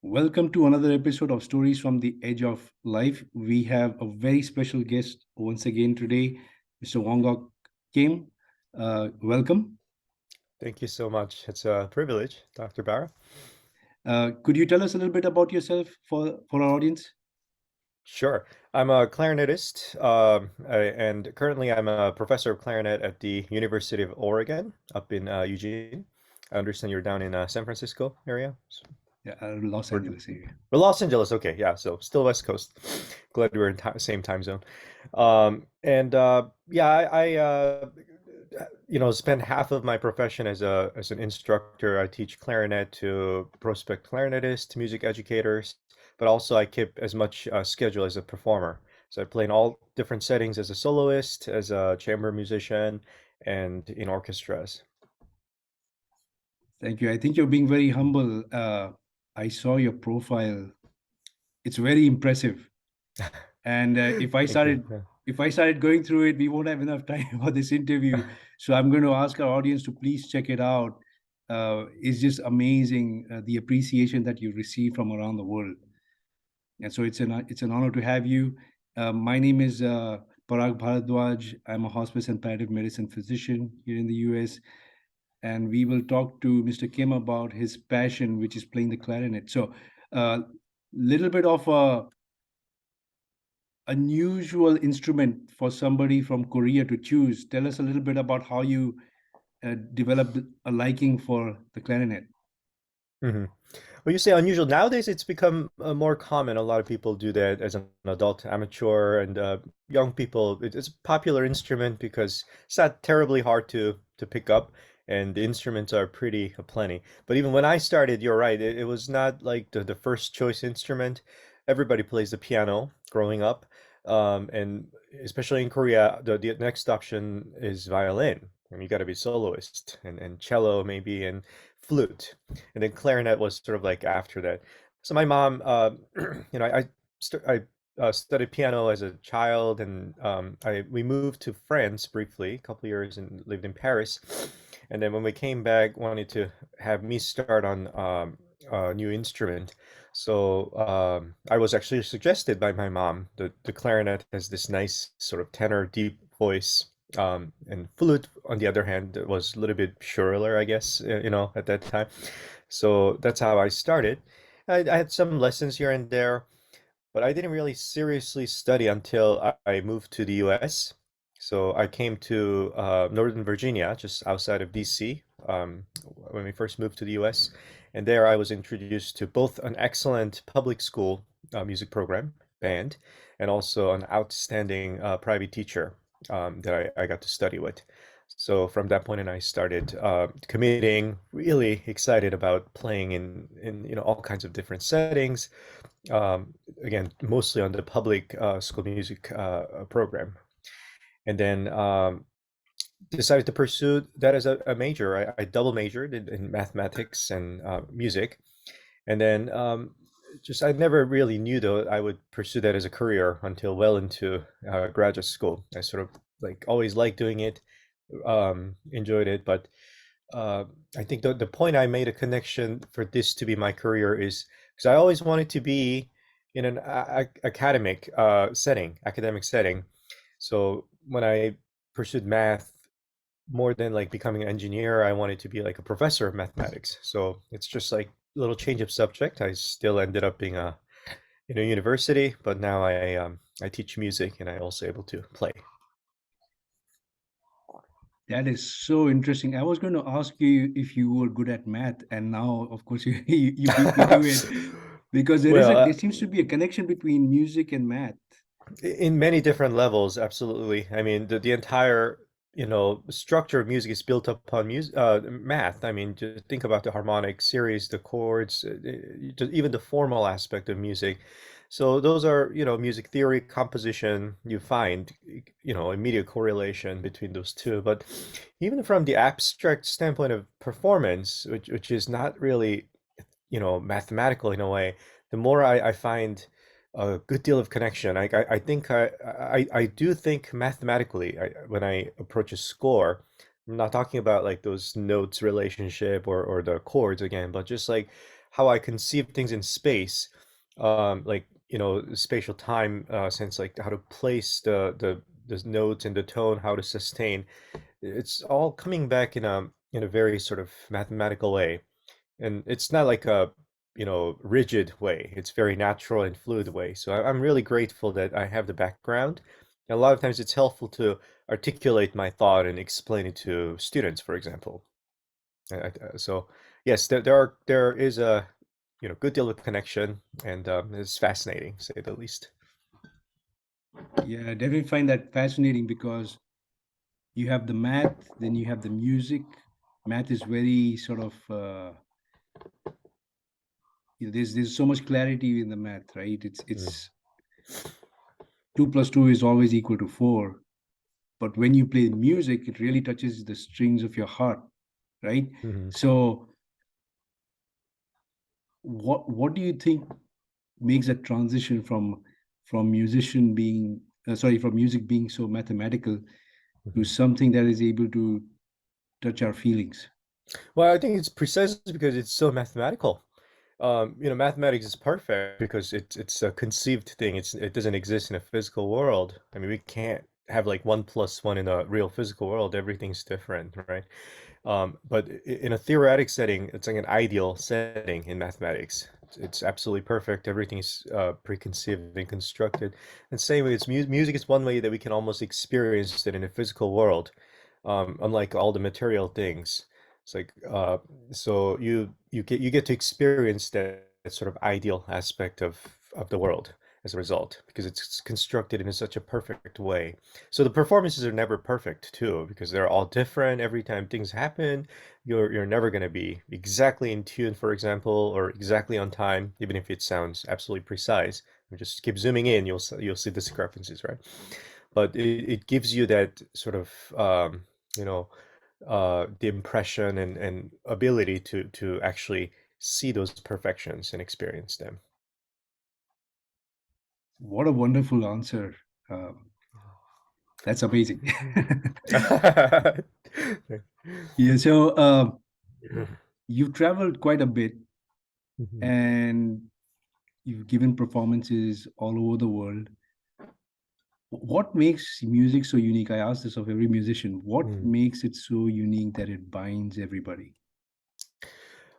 Welcome to another episode of Stories from the Edge of Life. We have a very special guest once again today, Mr. Wongkak Kim. Welcome. Thank you so much. It's a privilege, Dr. Barra. Could you tell us a little bit about yourself for our audience? Sure. I'm a clarinetist, and currently I'm a professor of clarinet at the University of Oregon up in Eugene. I understand you're down in San Francisco area. Yeah, Los We're, Angeles area. we're Los Angeles. Okay, yeah. So still West Coast. Glad we're in same time zone. And yeah, I spend half of my profession as an instructor. I teach clarinet to prospect clarinetists, music educators, but also I keep as much schedule as a performer. So I play in all different settings as a soloist, as a chamber musician, and in orchestras. Thank you. I think you're being very humble. I saw your profile. It's very impressive. And Thank you. Yeah. if I started going through it, we won't have enough time for this interview. So I'm going to ask our audience to please check it out. It's just amazing the appreciation that you receive from around the world. And so it's an honor to have you. My name is Parag Bharadwaj. I'm a hospice and palliative medicine physician here in the U.S. And we will talk to Mr. Kim about his passion, which is playing the clarinet. So, little bit of a unusual instrument for somebody from Korea to choose. Tell us a little bit about how you developed a liking for the clarinet. hmm Well, you say unusual. Nowadays, it's become more common. A lot of people do that as an adult amateur, and young people. It's a popular instrument because it's not terribly hard to pick up, and the instruments are pretty plenty. But even when I started, you're right. It was not like the first choice instrument. Everybody plays the piano growing up, and especially in Korea, the next option is violin. And you got to be soloist, and cello maybe, and flute, and then clarinet was sort of like after that. So my mom, I studied piano as a child, and I we moved to France briefly, a couple of years, and lived in Paris. And then when we came back, wanted to have me start on a new instrument. So I was actually suggested by my mom. The clarinet has this nice sort of tenor, deep voice, and flute, on the other hand, was a little bit shriller, I guess, at that time. So that's how I started. I had some lessons here and there, but I didn't really seriously study until I moved to the US. So I came to Northern Virginia, just outside of DC, when we first moved to the US. And there I was introduced to both an excellent public school music program, band, and also an outstanding private teacher that I got to study with. So from that point on, I started committing, really excited about playing in all kinds of different settings. Again, mostly on the public school music program, and then decided to pursue that as a major. I double majored in mathematics and music, and then just I never really knew though I would pursue that as a career until well into graduate school. I sort of like always liked doing it, enjoyed it, but uh, I think the point I made a connection for this to be my career is because I always wanted to be in an academic academic setting. So when I pursued math, more than like becoming an engineer, I wanted to be like a professor of mathematics. So it's just like a little change of subject. I still ended up being a in a university, but now I teach music and I also able to play. That is so interesting. I was going to ask you if you were good at math, and now, of course, you beat me to it because Well, there seems to be a connection between music and math. in many different levels, absolutely. I mean, the entire, structure of music is built upon music, math. I mean, just think about the harmonic series, the chords, even the formal aspect of music. So those are, music theory, composition, you find, immediate correlation between those two. But even from the abstract standpoint of performance, which is not really, mathematical in a way, the more I find a good deal of connection. I think I do think mathematically when I approach a score. I'm not talking about like those notes relationship or the chords again, but just like how I conceive things in space, like spatial time sense, like how to place the notes and the tone, how to sustain. It's all coming back in a very sort of mathematical way, and it's not like a rigid way. It's very natural and fluid way. So I'm really grateful that I have the background. And a lot of times it's helpful to articulate my thought and explain it to students, for example. So yes, there is a good deal of connection, and it's fascinating, to say the least. Yeah, I definitely find that fascinating because you have the math, then you have the music. Math is very sort of there's so much clarity in the math, right? It's Mm. it's 2 plus 2 is always equal to 4. But when you play music, it really touches the strings of your heart, right? Mhm. So what do you think makes that transition from musician being from music being so mathematical to Mhm. something that is able to touch our feelings? Well, I think it's precisely because it's so mathematical. Mathematics is perfect because it's a conceived thing. It doesn't exist in a physical world. I mean, we can't have like 1 plus 1 in a real physical world. Everything's different, right? But in a theoretic setting, it's like an ideal setting in mathematics. It's absolutely perfect. Everything's preconceived and constructed. And same way, music is one way that we can almost experience it in a physical world, unlike all the material things. It's like so you get to experience that sort of ideal aspect of the world as a result, because it's constructed in such a perfect way. So the performances are never perfect too, because they're all different every time things happen. You're never going to be exactly in tune, for example, or exactly on time, even if it sounds absolutely precise. You just keep zooming in, you'll see discrepancies, right? But it gives you that sort of you know the impression and ability to actually see those perfections and experience them. What a wonderful answer. um, that's amazing. Yeah, so you've traveled quite a bit Mhm. and you've given performances all over the world. What makes music so unique? I ask this of every musician. What Mm. makes it so unique that it binds everybody?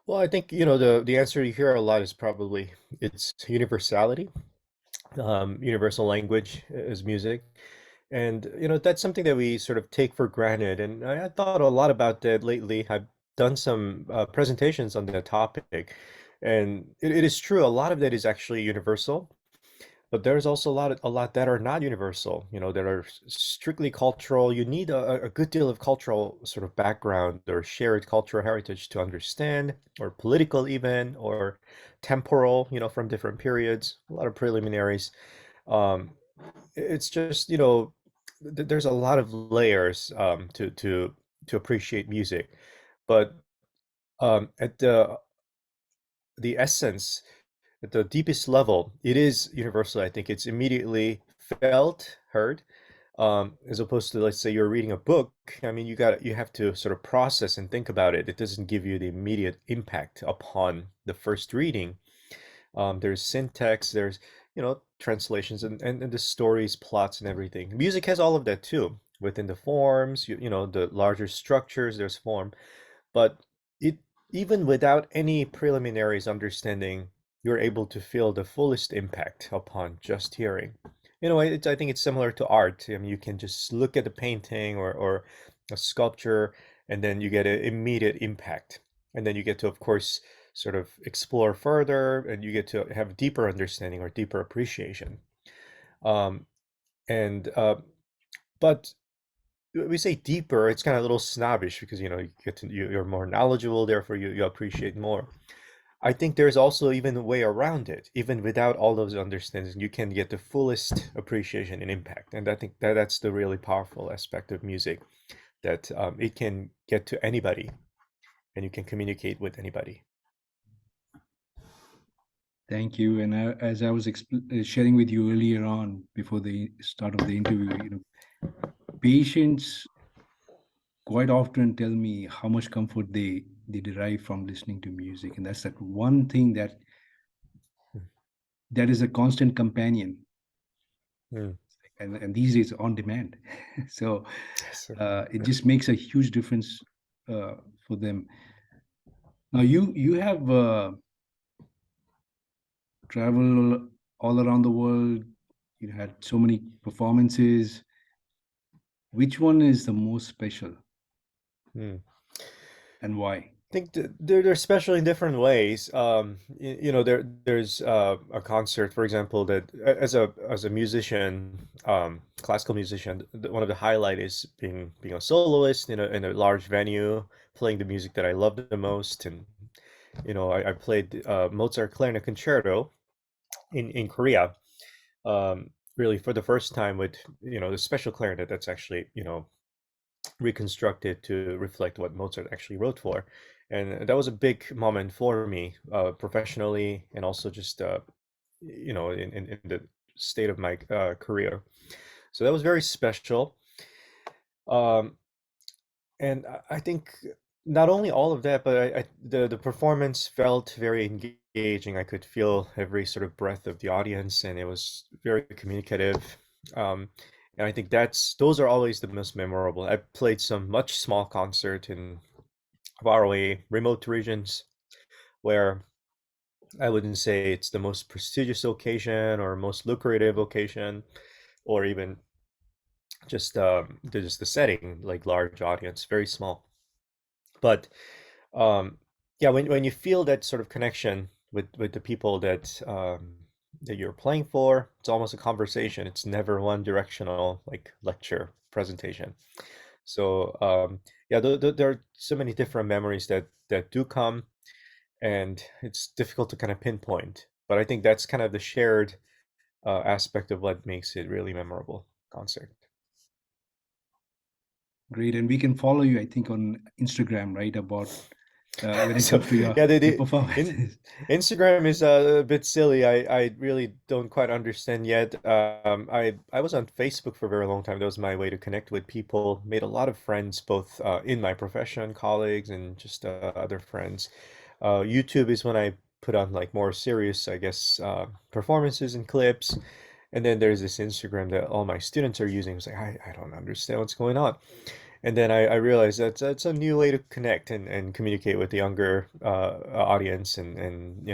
Well, I think the answer you hear a lot is probably its universality. Universal language is music, and that's something that we sort of take for granted. And I thought a lot about that lately. I've done some presentations on that topic, and it is true. A lot of that is actually universal. But there's also a lot that are not universal, that are strictly cultural. You need a good deal of cultural sort of background or shared cultural heritage to understand, or political even, or temporal, from different periods, a lot of preliminaries. Um, it's just, there's a lot of layers to appreciate music. But at the essence, at the deepest level, it is universal. I think it's immediately felt, heard, as opposed to, let's say, you're reading a book. I mean, you have to sort of process and think about it. It doesn't give you the immediate impact upon the first reading. There's syntax, there's translations, and the stories, plots, and everything. Music has all of that too. Within the forms, the larger structures, there's form. But it even without any preliminaries understanding, you're able to feel the fullest impact upon just hearing. I think it's similar to art. I mean, you can just look at a painting or a sculpture, and then you get an immediate impact. And then you get to, of course, sort of explore further, and you get to have deeper understanding or deeper appreciation. Um, and but we say deeper, it's kind of a little snobbish because you're more knowledgeable, therefore you appreciate more. I think there's also even a way around it. Even without all those understandings, you can get the fullest appreciation and impact. And I think that's the really powerful aspect of music, that it can get to anybody and you can communicate with anybody. Thank you. And as I was sharing with you earlier on before the start of the interview, patients quite often tell me how much comfort they they derive from listening to music, and that's that one thing that is a constant companion, Mm. and these days on demand. So Yes, sir. it just makes a huge difference uh, for them. Now you have traveled all around the world. You had so many performances. Which one is the most special, Mm. and why? Think they're special in different ways. There's a concert, for example, that as a musician, classical musician, one of the highlight is being a soloist in a large venue, playing the music that I love the most. And I played Mozart Clarinet Concerto in Korea, really for the first time with the special clarinet that's actually reconstructed to reflect what Mozart actually wrote for. And that was a big moment for me, professionally, and also just in the state of my career. So that was very special. Um, and I think not only all of that, but the performance felt very engaging. I could feel every sort of breath of the audience, and it was very communicative. Um, and I think those are always the most memorable. I played some much small concert in far away, remote regions where I wouldn't say it's the most prestigious occasion or most lucrative occasion, or even just the setting, like large audience, very small. But yeah, when you feel that sort of connection with the people that you're playing for, it's almost a conversation. It's never one directional like lecture presentation. So yeah, there are so many different memories that do come, and it's difficult to kind of pinpoint. But I think that's kind of the shared aspect of what makes it really memorable concert. Great, and we can follow you, I think, on Instagram, right? About when it So comes to yeah, your in performances. Instagram is a bit silly. I really don't quite understand yet. I was on Facebook for a very long time. That was my way to connect with people. Made a lot of friends, both in my profession, colleagues, and just other friends. YouTube is when I put on like more serious, I guess, performances and clips. And then there's this Instagram that all my students are using. It's like I don't understand what's going on. And then I realized that's a new way to connect and communicate with the younger audience and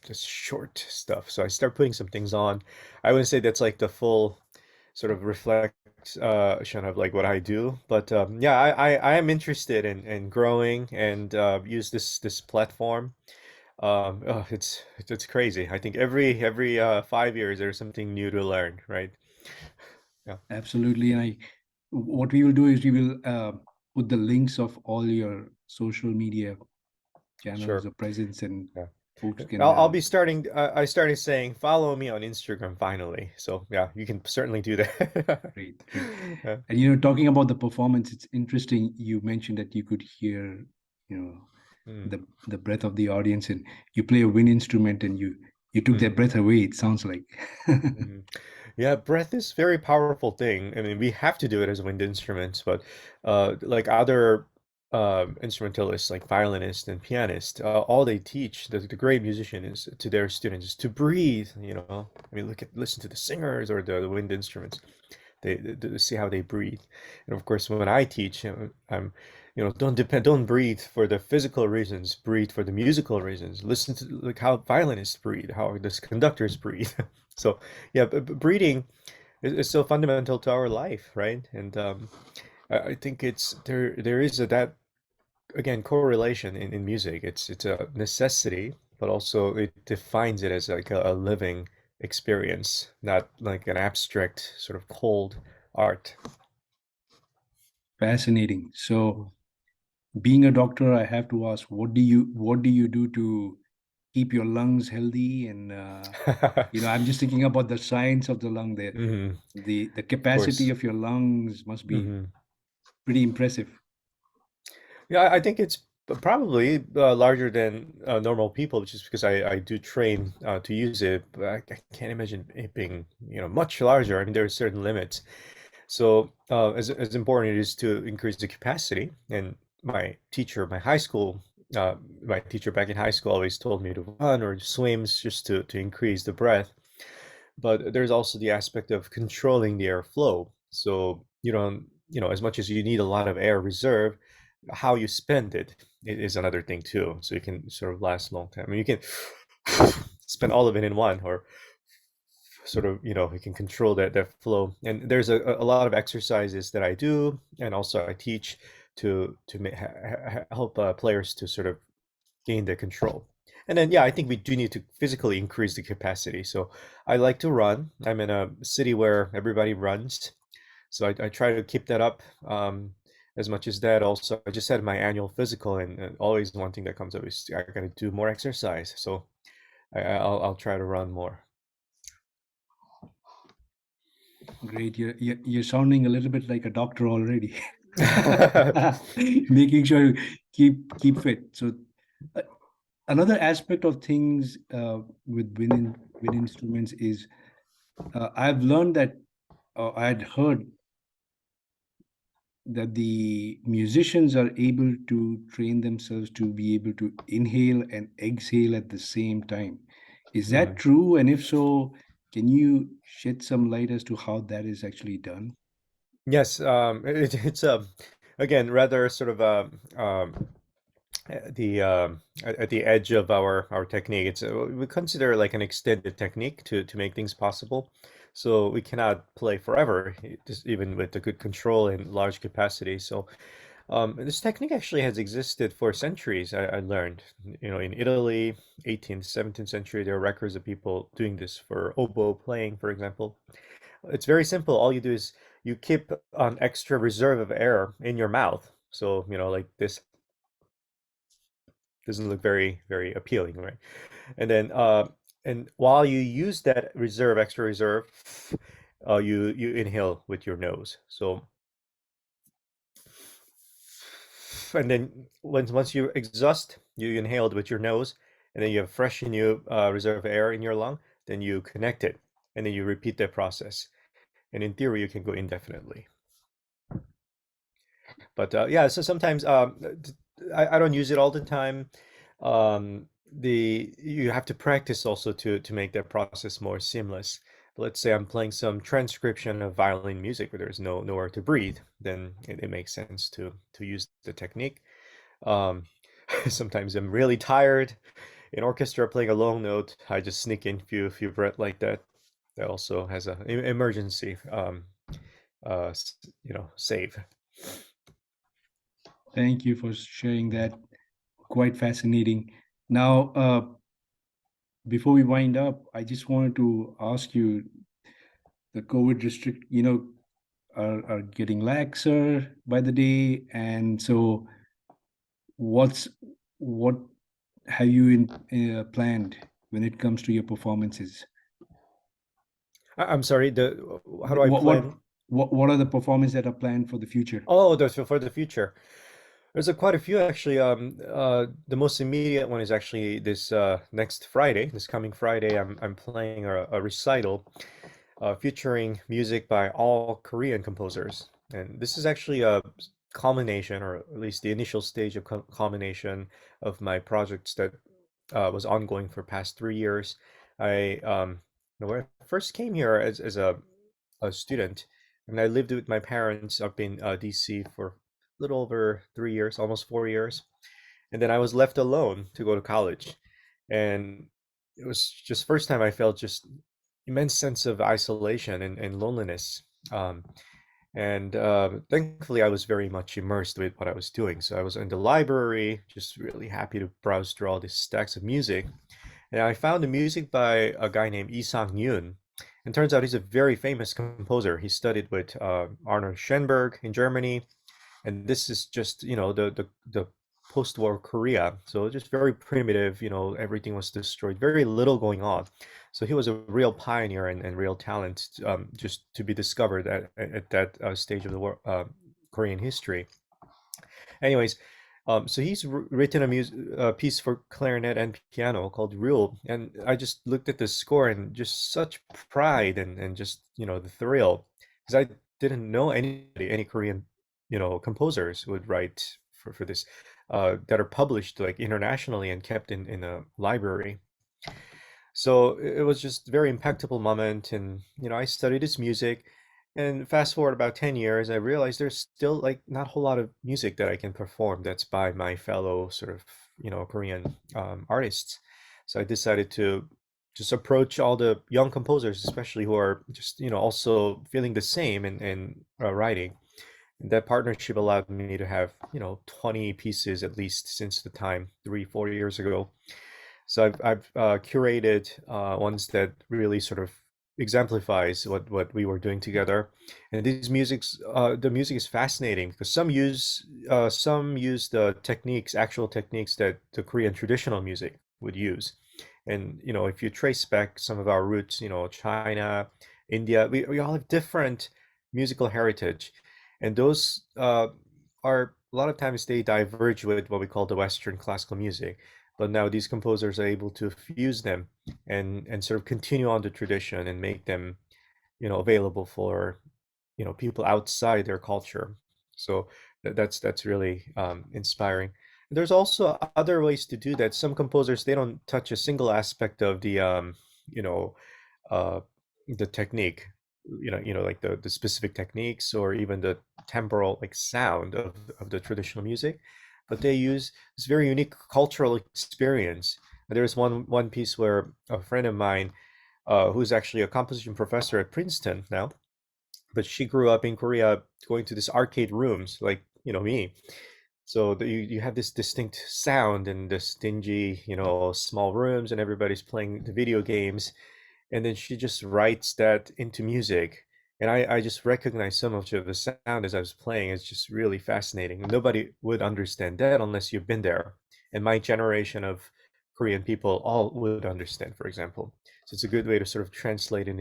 just short stuff. So I start putting some things on. I wouldn't say that's like the full sort of reflection of like what I do, but yeah, I am interested in growing and use this platform. Oh, it's crazy. I think every 5 years there's something new to learn, right? Yeah, Absolutely. And what we will do is we will put the links of all your social media channels sure. or presence, and Yeah. folks can. I'll be starting. I started saying follow me on Instagram finally. So yeah, you can certainly do that. Great, great. Yeah. And talking about the performance, it's interesting. You mentioned that you could hear, you know, Mm, the breath of the audience, and you play a wind instrument, and you took their mm, breath away. It sounds like. mm. Yeah, breath is a very powerful thing. I mean, we have to do it as wind instruments, but like other instrumentalists, like violinists and pianists, all they teach the great musician is to their students is to breathe. I mean, listen to the singers or the wind instruments. They see how they breathe. And of course, when I teach, I'm don't breathe for the physical reasons, breathe for the musical reasons. Listen to like how violinists breathe, how the conductors breathe. So yeah, breathing is so fundamental to our life, right? And I think it's there is that again correlation in music. It's a necessity, but also it defines it as like a living experience, not like an abstract sort of cold art. Fascinating. So, being a doctor, I have to ask, what do you do to keep your lungs healthy? And I'm just thinking about the science of the lung there. Hmm. The Of capacity course. of your lungs must be Hmm. pretty impressive. Yeah, I think it's probably larger than normal people, just because I do train to use it, but I can't imagine it being, much larger. I mean, there are certain limits. So, as important it is to increase the capacity, and my teacher, my high school uh, my teacher back in high school always told me to run or swims just to increase the breath. But there's also the aspect of controlling the airflow. So you don't, as much as you need a lot of air reserve, how you spend it is another thing too. So you can sort of last a long time. I mean, you can spend all of it in one, or sort of, you can control that flow. And there's a lot of exercises that I do, and also I teach to help players to sort of gain the control. And then, yeah, I think we do need to physically increase the capacity. So I like to run. I'm in a city where everybody runs, so I try to keep that up as much as that. Also, I just had my annual physical, and always one thing that comes up is I got to do more exercise. So I'll try to run more. Great. You're sounding a little bit like a doctor already. Making sure you keep fit. So uh, another aspect of things with wind instruments is I've learned that I'd heard that the musicians are able to train themselves to be able to inhale and exhale at the same time. Is that Mm. true? And if so, can you shed some light as to how that is actually done? Yes, it's again rather sort of at the edge of our technique. It's we consider like an extended technique to make things possible. So we cannot play forever, just even with the good control and large capacity. So this technique actually has existed for centuries. I learned, in Italy, 18th, 17th century, there are records of people doing this for oboe playing, for example. It's very simple. All you do is you keep an extra reserve of air in your mouth. So, like this doesn't look very, very appealing, right? And then, and while you use that extra reserve, you inhale with your nose. So, and then once you exhaust, you inhaled with your nose, and then you have fresh new reserve air in your lung. Then you connect it, and then you repeat that process. And in theory, you can go indefinitely. But yeah, so sometimes I don't use it all the time. The You have to practice also to make that process more seamless. Let's say I'm playing some transcription of violin music where there's nowhere to breathe, then it makes sense to use the technique. Um, Sometimes I'm really tired in orchestra playing a long note. I just sneak in few breath like that. That also has a emergency save. Thank you for sharing that. Quite fascinating. Now, before we wind up, I just wanted to ask you the COVID restrict, are getting laxer by the day. And so what's what have you planned when it comes to your performances? I'm sorry, how do I What what plan? what are the performances that are planned for the future? Oh, for the future. There's quite a few actually. The most immediate one is actually this next Friday, this coming Friday. I'm playing a recital featuring music by all Korean composers, and this is actually a culmination, or at least the initial stage of culmination of my projects that was ongoing for past 3 years. I when I first came here as a student, and I lived with my parents up in DC for a little over 3 years, almost 4 years. And then I was left alone to go to college. And it was just first time I felt just immense sense of isolation and loneliness. And thankfully, I was very much immersed with what I was doing. So I was in the library, just really happy to browse through all these stacks of music. And I found the music by a guy named Lee Sang-yoon. And turns out he's a very famous composer. He studied with Arnold Schoenberg in Germany, and this is just the post-war Korea. So just very primitive. Everything was destroyed. Very little going on. So he was a real pioneer and real talent, just to be discovered at that stage of the war, Korean history. Anyways, so he's written a piece for clarinet and piano called Rule, and I just looked at the score and just such pride and just the thrill, because I didn't know any Korean composers would write for this. that are published like internationally and kept in a library. So it was just a very impactful moment, and I studied his music. And fast forward about 10 years, I realized there's still like not a whole lot of music that I can perform that's by my fellow sort of Korean artists. So I decided to just approach all the young composers, especially who are just also feeling the same in writing. And that partnership allowed me to have 20 pieces at least since the time 3-4 years ago. So I've curated ones that really sort of exemplifies what we were doing together. And the music is fascinating because some use the techniques, actual techniques that the Korean traditional music would use. And if you trace back some of our roots, China, India, we all have different musical heritage, and those are a lot of times they diverge with what we call the Western classical music. But now these composers are able to fuse them and sort of continue on the tradition and make them available for people outside their culture. So that's really inspiring. There's also other ways to do that. Some composers, they don't touch a single aspect of you know uh, the technique, like the specific techniques or even the temporal like sound of the traditional music, but they use this very unique cultural experience. There's one piece where a friend of mine, who's actually a composition professor at Princeton now, but she grew up in Korea going to this arcade rooms like me. So you have this distinct sound in this dingy, small rooms, and everybody's playing the video games, and then she just writes that into music. And I just recognize so much of the sound as I was playing. It's just really fascinating. Nobody would understand that unless you've been there. And my generation of Korean people all would understand, for example. So it's a good way to sort of translate it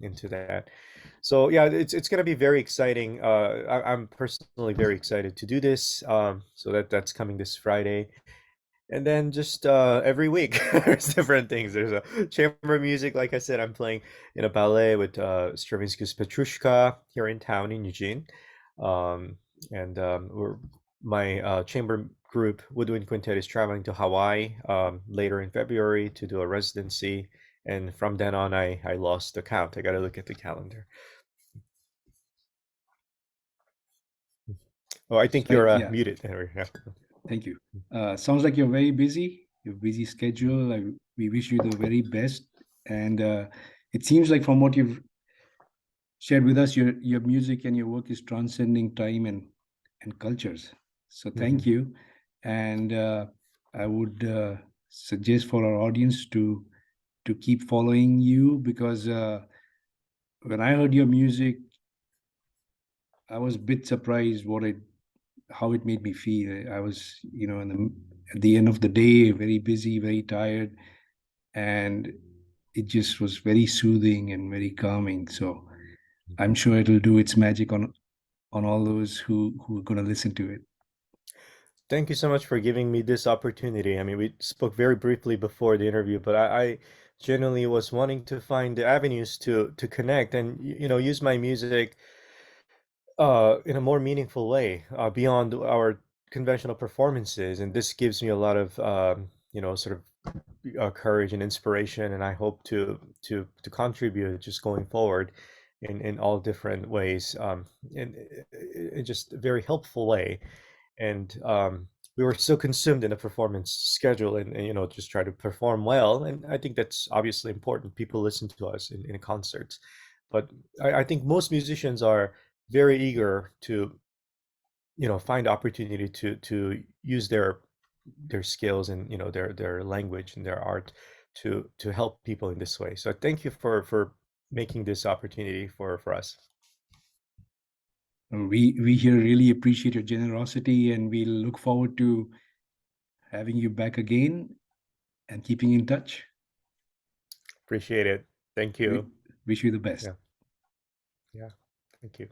into that. So yeah, it's going to be very exciting. I'm personally very excited to do this. So that's coming this Friday. And then just every week there's different things. There's a chamber music, like I said, I'm playing in a ballet with Stravinsky's Petrushka here in town in Eugene. Um, and my chamber group, Woodwind Quintet, is traveling to Hawaii later in February to do a residency. And from then on, I lost the count. I got to look at the calendar. Oh, I think you're Yeah, muted. There we go. thank you. Sounds like you're very busy. You're busy schedule. We wish you the very best. And it seems like from what you've shared with us, your music and your work is transcending time and cultures. So Mhm. thank you. And I would suggest for our audience to keep following you, because when I heard your music, I was a bit surprised how it made me feel. I was, at the end of the day, very busy, very tired, and it just was very soothing and very calming. So I'm sure it'll do its magic on all those who are going to listen to it. Thank you so much for giving me this opportunity. I mean, we spoke very briefly before the interview, but I genuinely was wanting to find the avenues to connect and use my music in a more meaningful way beyond our conventional performances. And this gives me a lot of sort of courage and inspiration, and I hope to contribute just going forward in all different ways, in just a very helpful way. And we were so consumed in the performance schedule and just try to perform well, and I think that's obviously important. People listen to us in concerts, but I think most musicians are very eager to find opportunity to use their skills and their language and their art to help people in this way. So thank you for making this opportunity for us. We here really appreciate your generosity, and we'll look forward to having you back again and keeping in touch. Appreciate it. Thank We you. wish you the best. Yeah. Yeah. Thank you.